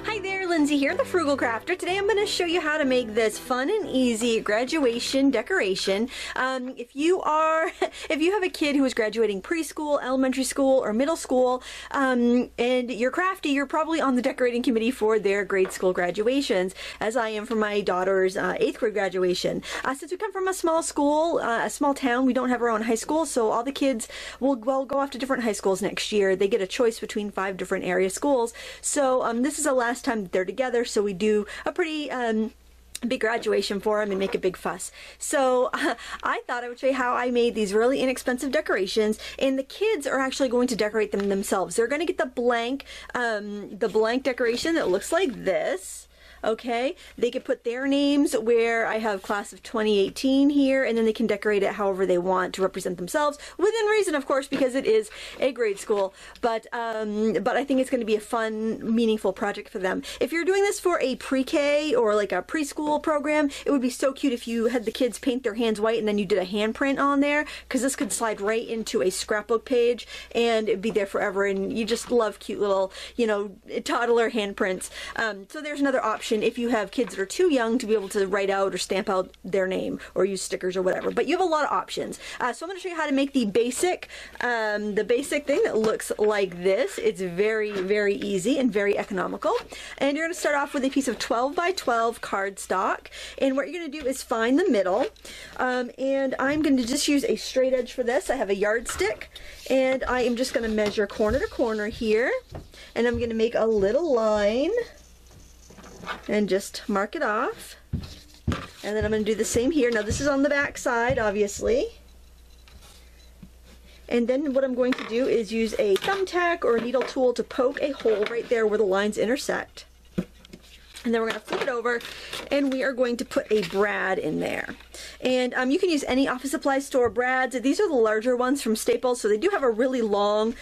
Hi there, Lindsay here, the Frugal Crafter. Today I'm going to show you how to make this fun and easy graduation decoration. If you have a kid who is graduating preschool, elementary school, or middle school, and you're crafty, you're probably on the decorating committee for their grade school graduations, as I am for my daughter's 8th grade graduation. Since we come from a small school, a small town, we don't have our own high school, so all the kids will go off to different high schools next year. They get a choice between 5 different area schools. So this is the last time that they're together, so we do a pretty big graduation for them and make a big fuss. So I thought I would show you how I made these really inexpensive decorations, and the kids are actually going to decorate them themselves. They're going to get the blank decoration that looks like this. Okay, they could put their names where I have class of 2018 here, and then they can decorate it however they want to represent themselves, within reason, of course, because it is a grade school. But I think it's going to be a fun, meaningful project for them. If you're doing this for a pre-K or like a preschool program, it would be so cute if you had the kids paint their hands white and then you did a handprint on there, because this could slide right into a scrapbook page and it'd be there forever. And you just love cute little, you know, toddler handprints. So there's another option if you have kids that are too young to be able to write out or stamp out their name or use stickers or whatever. But you have a lot of options. So I'm going to show you how to make the basic thing that looks like this. It's very, very easy and very economical. And you're going to start off with a piece of 12 by 12 cardstock. And what you're going to do is find the middle. And I'm going to just use a straight edge for this. I have a yardstick, and I am just going to measure corner to corner here. And I'm going to make a little line and just mark it off. And then I'm going to do the same here. Now this is on the back side, obviously. And then what I'm going to do is use a thumbtack or a needle tool to poke a hole right there where the lines intersect. And then we're going to flip it over, and we are going to put a brad in there. And you can use any office supply store brads. These are the larger ones from Staples, so they do have a really long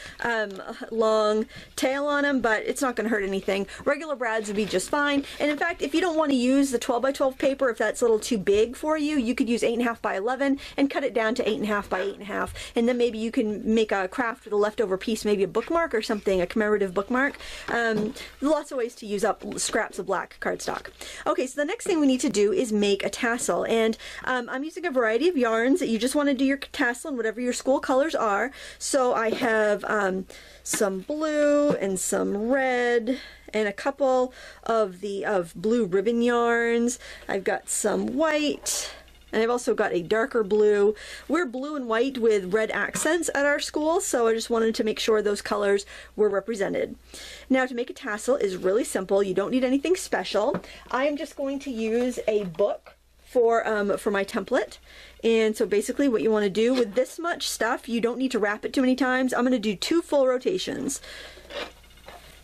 tail on them, but it's not going to hurt anything. Regular brads would be just fine. And in fact, if you don't want to use the 12 by 12 paper, if that's a little too big for you, you could use 8.5 by 11 and cut it down to 8.5 by 8.5. And then maybe you can make a craft with a leftover piece, maybe a bookmark or something, a commemorative bookmark. Lots of ways to use up scraps of black cardstock. Okay, so the next thing we need to do is make a tassel, and I'm using a variety of yarns. You just want to do your tassel in whatever your school colors are. So I have some blue and some red and a couple of blue ribbon yarns. I've got some white, and I've also got a darker blue. We're blue and white with red accents at our school, so I just wanted to make sure those colors were represented. Now, to make a tassel is really simple. You don't need anything special. I am just going to use a book for my template. And so basically what you want to do with this much stuff, you don't need to wrap it too many times. I'm going to do 2 full rotations.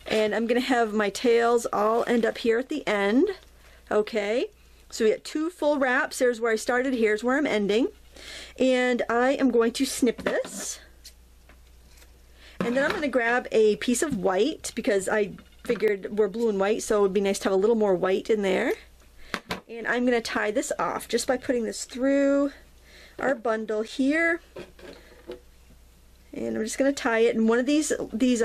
And I'm going to have my tails all end up here at the end. Okay. So we got 2 full wraps. There's where I started. Here's where I'm ending. And I am going to snip this. And then I'm going to grab a piece of white, because I figured we're blue and white, so it would be nice to have a little more white in there. And I'm going to tie this off just by putting this through our bundle here. And I'm just going to tie it, and one of these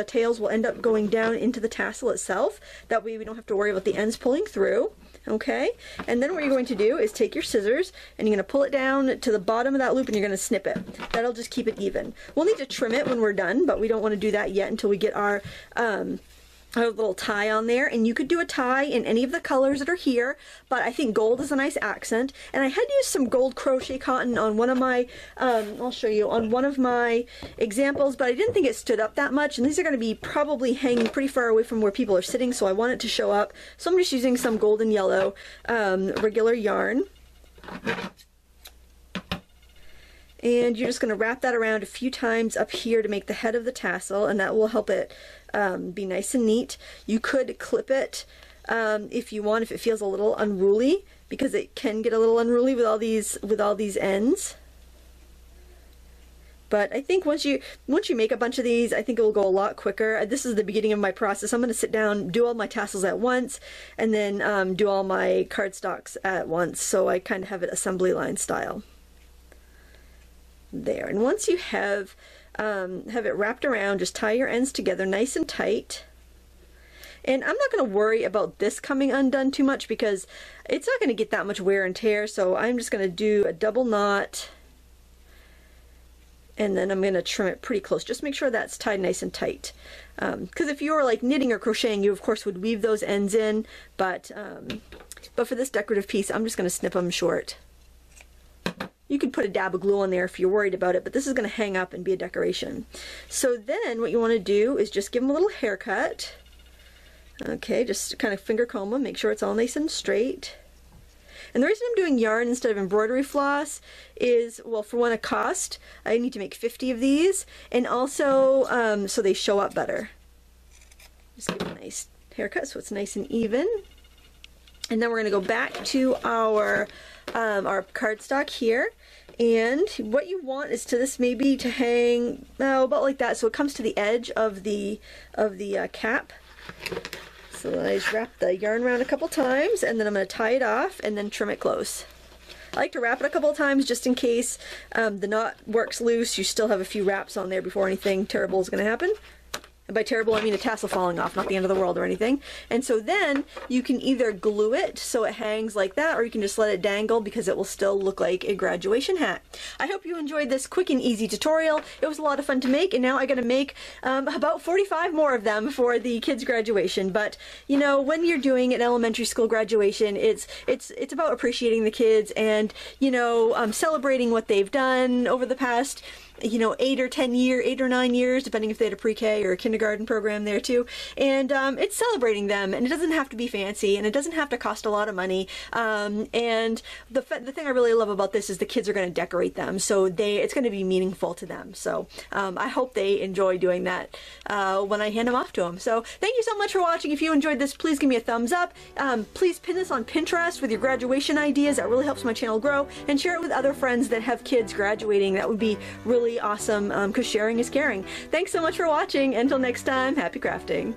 tails will end up going down into the tassel itself. That way we don't have to worry about the ends pulling through. Okay, and then what you're going to do is take your scissors and you're going to pull it down to the bottom of that loop, and you're going to snip it. That'll just keep it even. We'll need to trim it when we're done, but we don't want to do that yet until we get our little tie on there. And you could do a tie in any of the colors that are here, but I think gold is a nice accent. And I had used some gold crochet cotton on one of my, I'll show you, on one of my examples, but I didn't think it stood up that much, and these are going to be probably hanging pretty far away from where people are sitting, so I want it to show up. So I'm just using some golden yellow regular yarn. And you're just going to wrap that around a few times up here to make the head of the tassel, and that will help it be nice and neat. You could clip it if you want, if it feels a little unruly, because it can get a little unruly with all these ends. But I think once you make a bunch of these, I think it will go a lot quicker. This is the beginning of my process. I'm going to sit down, do all my tassels at once, and then do all my cardstocks at once, so I kind of have it assembly line style. There, and once you have it wrapped around, just tie your ends together nice and tight. And I'm not going to worry about this coming undone too much because it's not going to get that much wear and tear, so I'm just going to do a double knot, and then I'm going to trim it pretty close. Just make sure that's tied nice and tight. Because if you were like knitting or crocheting, you of course would weave those ends in, but for this decorative piece, I'm just going to snip them short. You could put a dab of glue on there if you're worried about it, but this is going to hang up and be a decoration. So then what you want to do is just give them a little haircut. Okay, just kind of finger comb them, make sure it's all nice and straight. And the reason I'm doing yarn instead of embroidery floss is, well, for one, a cost. I need to make 50 of these, and also so they show up better. Just give it a nice haircut so it's nice and even. And then we're going to go back to our cardstock here, and what you want is to this maybe to hang about like that, so it comes to the edge of the cap. So then I just wrap the yarn around a couple times, and then I'm going to tie it off and then trim it close. I like to wrap it a couple of times just in case the knot works loose. You still have a few wraps on there before anything terrible is going to happen. And by terrible, I mean a tassel falling off, not the end of the world or anything. And so then you can either glue it so it hangs like that, or you can just let it dangle because it will still look like a graduation hat. I hope you enjoyed this quick and easy tutorial. It was a lot of fun to make, and now I gotta make about 45 more of them for the kids' graduation. But you know, when you're doing an elementary school graduation, it's about appreciating the kids and, you know, celebrating what they've done over the past, you know, 8 or 9 years, depending if they had a pre-K or a kindergarten program there too. And it's celebrating them, and it doesn't have to be fancy, and it doesn't have to cost a lot of money. And the thing I really love about this is the kids are going to decorate them, so it's going to be meaningful to them. So I hope they enjoy doing that when I hand them off to them. So thank you so much for watching. If you enjoyed this, please give me a thumbs up. Please pin this on Pinterest with your graduation ideas. That really helps my channel grow. And share it with other friends that have kids graduating. That would be really awesome, because sharing is caring. Thanks so much for watching. Until next time, happy crafting.